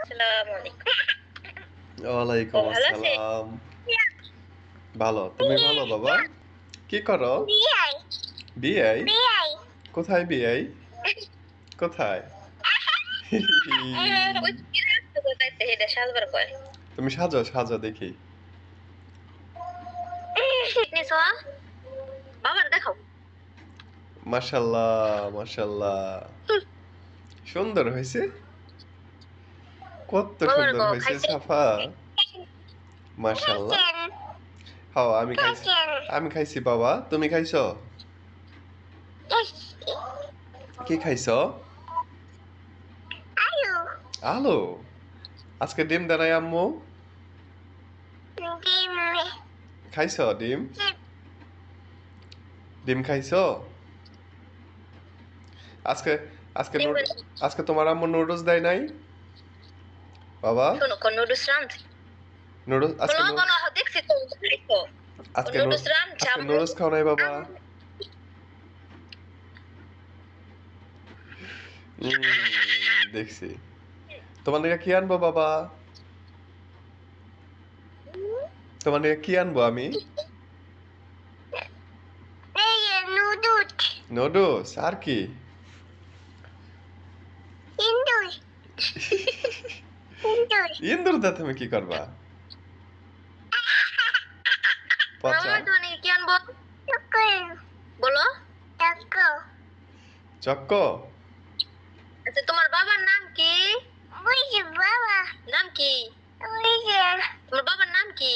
আসসালামু আলাইকুম। ওয়ালাইকুম ভালো আছেন? আসসালাম। ভালো। তুমি ভালো বাবা? কি করো? বিআই? কোথায় বিআই? কোথায়? ওই কোথাইতে হেডে সাজবার কয়। তুমি সাজো, সাজো দেখি। নিছো? বাবার দেখাও। মাশাআল্লাহ, মাশাআল্লাহ। সুন্দর হয়েছে। কত বাবার সুন্দর কও হয়েছে খাইছে? সাফা। মাশাআল্লাহ। হ্যাঁ, আমি খাইছি বাবা। তুমি খাইছো? কি খাইছো? আলু। আজকে ডিম দেয় আম্মু? খাইছো ডিম? ডিম খাইছো? আজকে আজকে আজকে তোমার আম্মু নুডলস দেয় নাই? বাবা শোনো কোন নুডলস রাঁধছে? নুডলস আজকে বলো বলো দেখছি তো খাইছো। আজকে নুডলস রাঁধছে আজকে আম্মু। নুডলস খাও নাই বাবা? দেখছি। তোমার নাকি কি আনবো বাবা? তোমার নাকি কি আনবো আমি? নুডলস আর কি? ইন্দুর দা তুমি কি করবা? পচা মামা তুমি কি আনবো? বলো। চক্কো আচ্ছা তোমার বাবার নাম কি? নাম কি? তোমার বাবার নাম কি?